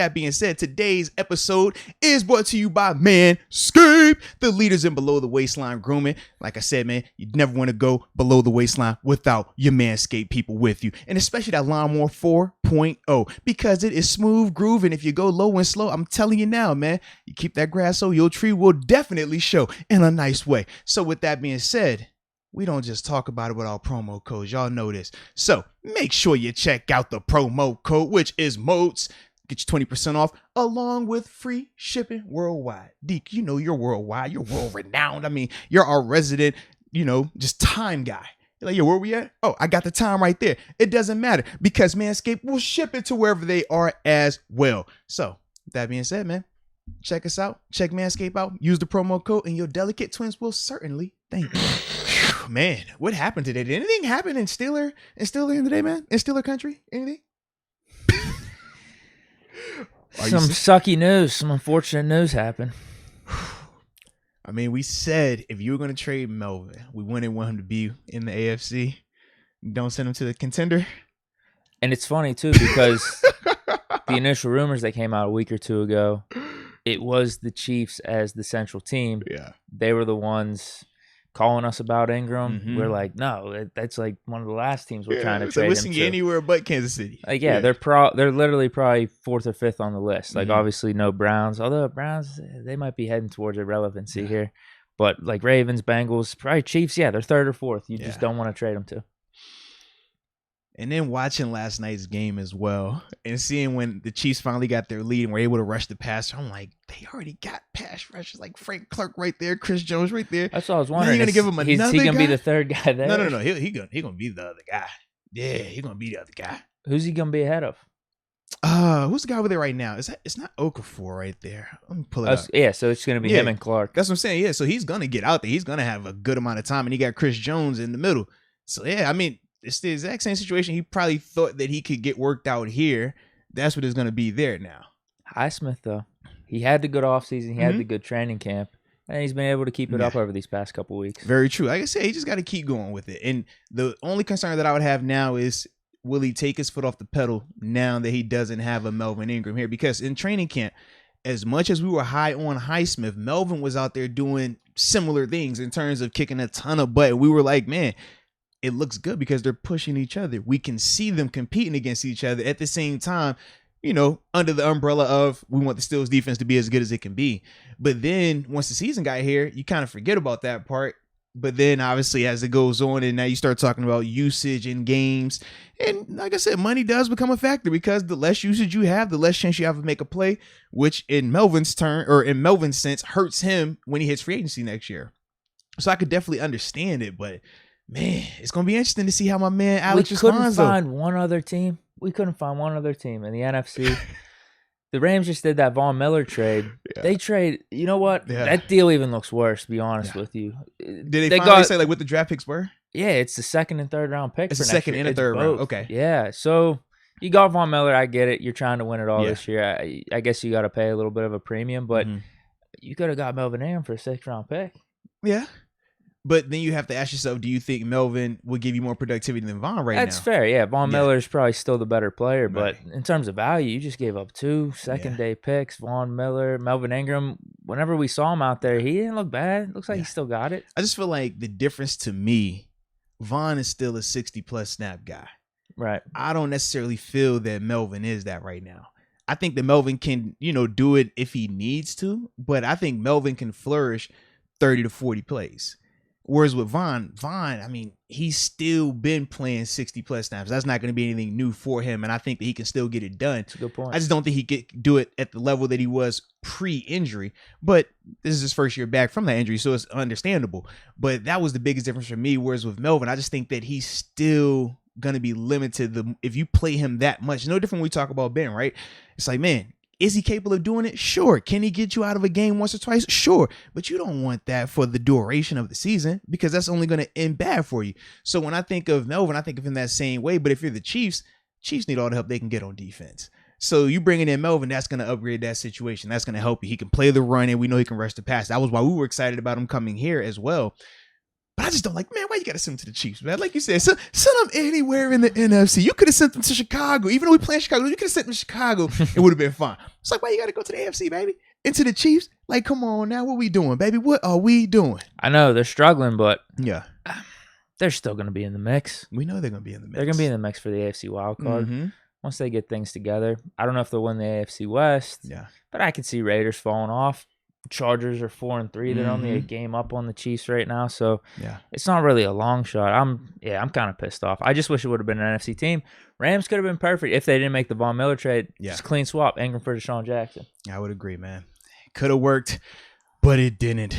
That being said, today's episode is brought to you by Manscaped, the leaders in below the waistline grooming. Like I said, man, you never want to go below the waistline without your Manscaped people with you. And especially that Lawnmower 4.0, because it is smooth grooving. If you go low and slow, I'm telling you now, man, you keep that grass so your tree will definitely show in a nice way. So with that being said, we don't just talk about it with our promo codes. Y'all know this. So make sure you check out the promo code, which is MOATS. Get you 20% off along with free shipping worldwide. Deke, you know you're worldwide. You're world renowned. I mean, you're our resident, just time guy. You're like, yo, where we at? Oh, I got the time right there. It doesn't matter because Manscaped will ship it to wherever they are as well. So with that being said, man, check us out. Check Manscaped out. Use the promo code and your delicate twins will certainly thank you. Man, what happened today? Did anything happen in Steeler today, man? In Steeler country? Anything? Some sucky news, some unfortunate news happened. I mean, we said if you were going to trade Melvin, we wouldn't want him to be in the AFC. Don't send him to the contender. And it's funny, too, because the initial rumors that came out a week or two ago, it was the Chiefs as the central team. Yeah. They were the ones calling us about Ingram. Mm-hmm. We're like, no, that's like one of the last teams we're trying to trade him listen to. Anywhere but Kansas City. Like, they're literally probably 4th or 5th on the list. Like, obviously no Browns. Although Browns, they might be heading towards irrelevancy here. But like Ravens, Bengals, probably Chiefs, they're 3rd or 4th. You just don't want to trade them to. And then watching last night's game as well and seeing when the Chiefs finally got their lead and were able to rush the passer, I'm like, they already got pass rushers like Frank Clark right there, Chris Jones right there. That's what I was wondering. You're going to give him another guy? Is he going to be the third guy there? No. He gonna be the other guy. Yeah, he's going to be the other guy. Who's he going to be ahead of? Who's the guy over there right now? It's not Okafor right there. Let me pull it up. Yeah, so it's going to be him and Clark. That's what I'm saying. Yeah, so he's going to get out there. He's going to have a good amount of time, and he got Chris Jones in the middle. So, yeah, I mean, it's the exact same situation. He probably thought that he could get worked out here. That's what is going to be there now. Highsmith, though. He had the good offseason. He had the good training camp. And he's been able to keep it up over these past couple weeks. Very true. Like I said, he just got to keep going with it. And the only concern that I would have now is, will he take his foot off the pedal now that he doesn't have a Melvin Ingram here? Because in training camp, as much as we were high on Highsmith, Melvin was out there doing similar things in terms of kicking a ton of butt. We were like, man, it looks good because they're pushing each other. We can see them competing against each other at the same time, under the umbrella of we want the Steelers defense to be as good as it can be. But then once the season got here, you kind of forget about that part. But then obviously as it goes on and now you start talking about usage in games. And like I said, money does become a factor because the less usage you have, the less chance you have to make a play, which in Melvin's sense hurts him when he hits free agency next year. So I could definitely understand it, but man, it's going to be interesting to see how my man Alex responds. We couldn't find one other team. We couldn't find one other team in the NFC. The Rams just did that Von Miller trade. Yeah. They trade, you know what? Yeah. That deal even looks worse, to be honest with you. Did they finally say like what the draft picks were? Yeah, it's the 2nd and 3rd round picks. It's the 2nd and a 3rd round. Okay. Yeah, so you got Von Miller. I get it. You're trying to win it all this year. I guess you got to pay a little bit of a premium, but you could have got Melvin Ingram for a 6th round pick. Yeah. But then you have to ask yourself, do you think Melvin will give you more productivity than Von right now? That's fair, yeah. Von Miller is probably still the better player, but in terms of value, you just gave up 2 second-day picks, Von Miller, Melvin Ingram. Whenever we saw him out there, he didn't look bad. Looks like he still got it. I just feel like the difference to me, Von is still a 60-plus snap guy. Right. I don't necessarily feel that Melvin is that right now. I think that Melvin can, do it if he needs to, but I think Melvin can flourish 30 to 40 plays. Whereas with Von, I mean, he's still been playing 60-plus snaps. That's not going to be anything new for him, and I think that he can still get it done. That's a good point. I just don't think he could do it at the level that he was pre-injury, but this is his first year back from that injury, so it's understandable. But that was the biggest difference for me, whereas with Melvin, I just think that he's still going to be limited if you play him that much. No different when we talk about Ben, right? It's like, man, is he capable of doing it? Sure. Can he get you out of a game once or twice? Sure. But you don't want that for the duration of the season because that's only going to end bad for you. So when I think of Melvin, I think of him that same way. But if you're the Chiefs need all the help they can get on defense. So you bringing in Melvin, that's going to upgrade that situation. That's going to help you. He can play the run and we know he can rush the pass. That was why we were excited about him coming here as well. But I just don't like, man, why you got to send them to the Chiefs, man? Like you said, send them anywhere in the NFC. You could have sent them to Chicago. Even though we play in Chicago, you could have sent them to Chicago. It would have been fine. It's like, why you got to go to the AFC, baby? Into the Chiefs? Like, come on now. What we doing, baby? What are we doing? I know they're struggling, but yeah, they're still going to be in the mix. We know they're going to be in the mix. They're going to be in the mix for the AFC wild card. Mm-hmm. Once they get things together. I don't know if they'll win the AFC West. Yeah. But I could see Raiders falling off. Chargers are 4-3. They're only a game up on the Chiefs right now. So it's not really a long shot. I'm kind of pissed off. I just wish it would have been an NFC team. Rams could have been perfect if they didn't make the Von Miller trade. Yeah. Just clean swap. Ingram for Deshaun Jackson. I would agree, man. Could have worked, but it didn't.